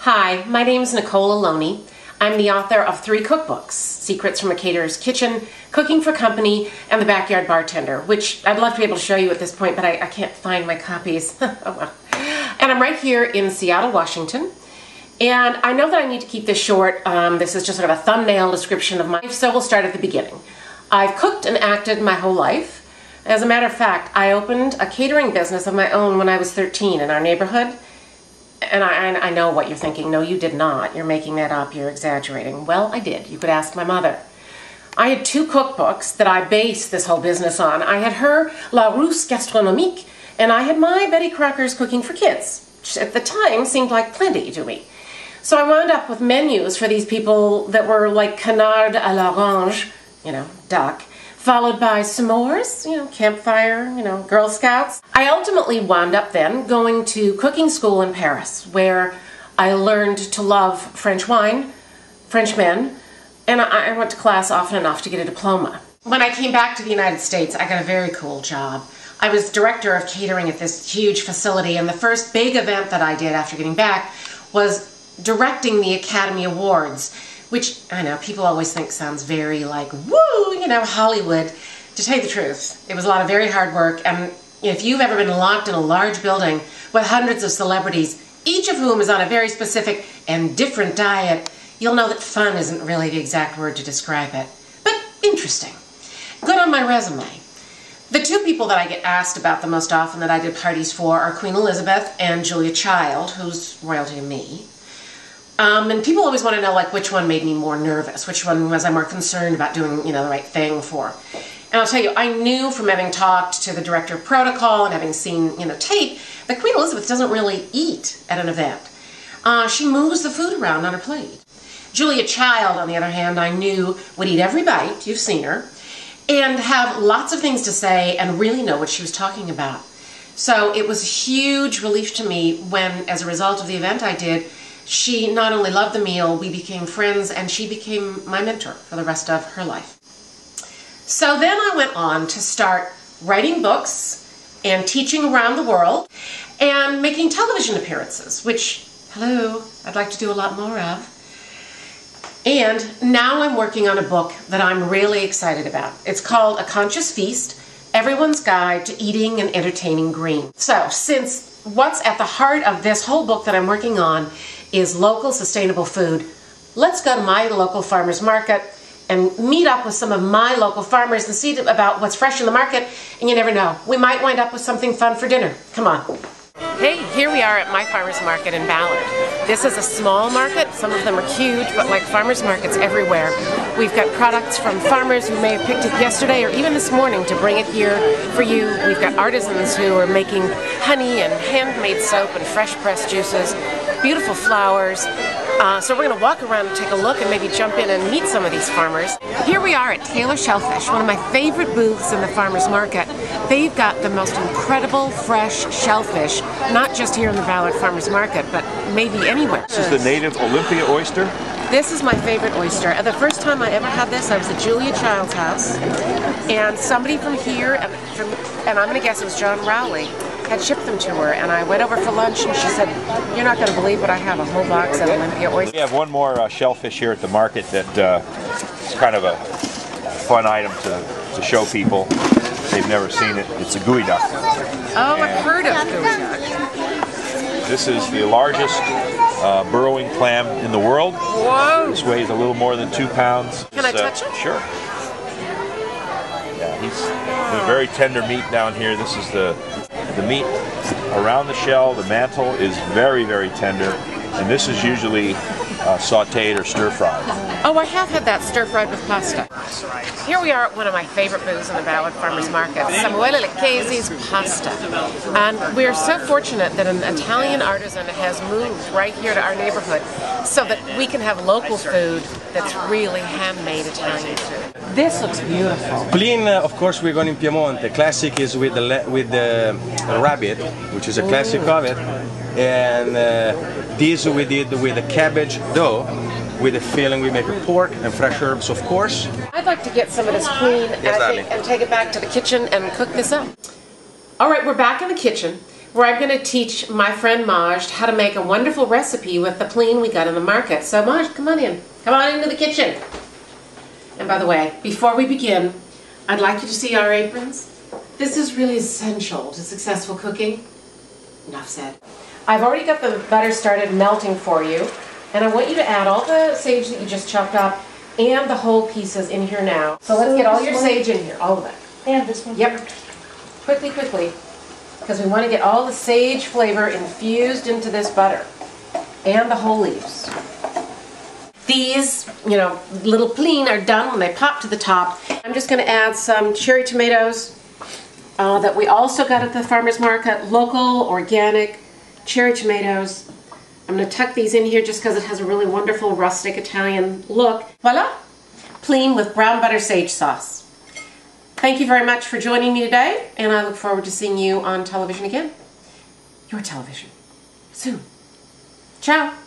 Hi, my name is Nicole Aloni. I'm the author of 3 cookbooks, Secrets from a Caterer's Kitchen, Cooking for Company, and The Backyard Bartender, which I'd love to be able to show you at this point, but I can't find my copies. Oh well. And I'm right here in Seattle, Washington. And I know that I need to keep this short. This is just sort of a thumbnail description of my life, so we'll start at the beginning. I've cooked and acted my whole life. As a matter of fact, I opened a catering business of my own when I was 13 in our neighborhood. And I know what you're thinking. No, you did not. You're making that up. You're exaggerating. Well, I did. You could ask my mother. I had 2 cookbooks that I based this whole business on. I had her La Rousse Gastronomique, and I had my Betty Crocker's Cooking for Kids, which at the time seemed like plenty to me. So I wound up with menus for these people that were like canard à l'orange, duck, followed by s'mores, campfire, Girl Scouts. I ultimately wound up then going to cooking school in Paris, where I learned to love French wine, French men, and I went to class often enough to get a diploma. When I came back to the United States, I got a very cool job. I was director of catering at this huge facility, and the first big event that I did after getting back was directing the Academy Awards, which I know people always think sounds very like, woo, Hollywood. To tell you the truth, it was a lot of very hard work, and if you've ever been locked in a large building with hundreds of celebrities, each of whom is on a very specific and different diet, you'll know that fun isn't really the exact word to describe it. But interesting. Good on my resume. The 2 people that I get asked about the most often that I did parties for are Queen Elizabeth and Julia Child, who's royalty to me. And people always want to know, like, which one made me more nervous, which one was I more concerned about doing, the right thing for. And I'll tell you, I knew from having talked to the director of protocol and having seen, tape, that Queen Elizabeth doesn't really eat at an event. She moves the food around on her plate. Julia Child, on the other hand, I knew would eat every bite, you've seen her, and have lots of things to say and really know what she was talking about. So it was a huge relief to me when, as a result of the event I did, she not only loved the meal, we became friends, and she became my mentor for the rest of her life. So then I went on to start writing books and teaching around the world and making television appearances, which, hello, I'd like to do a lot more of. And now I'm working on a book that I'm really excited about. It's called A Conscious Feast, Everyone's Guide to Eating and Entertaining Green. So since what's at the heart of this whole book that I'm working on is local sustainable food, let's go to my local farmer's market and meet up with some of my local farmers and see about what's fresh in the market. And you never know, we might wind up with something fun for dinner. Come on. Hey, here we are at my farmer's market in Ballard. This is a small market. Some of them are huge, but like farmers markets everywhere, we've got products from farmers who may have picked it yesterday or even this morning to bring it here for you. We've got artisans who are making honey and handmade soap and fresh pressed juices, beautiful flowers. So we're going to walk around and take a look and maybe jump in and meet some of these farmers. Here we are at Taylor Shellfish, one of my favorite booths in the farmer's market. They've got the most incredible fresh shellfish, not just here in the Ballard Farmer's Market, but maybe anywhere. This is the native Olympia oyster? This is my favorite oyster. The first time I ever had this, I was at Julia Child's house, and somebody from here, and I'm going to guess it was John Rowley, had shipped them to her, and I went over for lunch, and she said, "You're not going to believe what I have, a whole box of Olympia oysters." We have one more shellfish here at the market that is kind of a fun item to show people. They've never seen it. It's a gooey duck. Oh, I've heard of gooey duck. This is the largest burrowing clam in the world. Whoa! This weighs a little more than 2 pounds. Can I touch it? Sure. Yeah, he's a very tender meat down here. This is the meat around the shell. The mantle is very, very tender, and this is usually sauteed or stir-fried. Oh, I have had that stir-fried with pasta. Here we are at one of my favorite booths in the Ballard Farmer's Market, Samuele Lecchesi's Pasta. And we're so fortunate that an Italian artisan has moved right here to our neighborhood so that we can have local food that's really handmade Italian food. This looks beautiful. Plain, of course, we're going in Piemonte. Classic is with the rabbit, which is a classic of it. And this we did with a cabbage dough. With the filling, we make a pork and fresh herbs, of course. I'd like to get some of this queen and take it back to the kitchen and cook this up. All right, we're back in the kitchen. where I'm going to teach my friend Maj how to make a wonderful recipe with the pleen we got in the market. So Maj, come on in. Come on into the kitchen. And by the way, before we begin, I'd like you to see our aprons. This is really essential to successful cooking. Enough said. I've already got the butter started melting for you, and I want you to add all the sage that you just chopped up and the whole pieces in here now. So let's get all your sage in here, all of it. And this one. Yep. Quickly, quickly, because we want to get all the sage flavor infused into this butter and the whole leaves. These, little pleen are done when they pop to the top. I'm just going to add some cherry tomatoes that we also got at the farmer's market, local, organic cherry tomatoes. I'm going to tuck these in here just because it has a really wonderful rustic Italian look. Voila! Pleen with brown butter sage sauce. Thank you very much for joining me today, and I look forward to seeing you on television again. Your television. Soon. Ciao!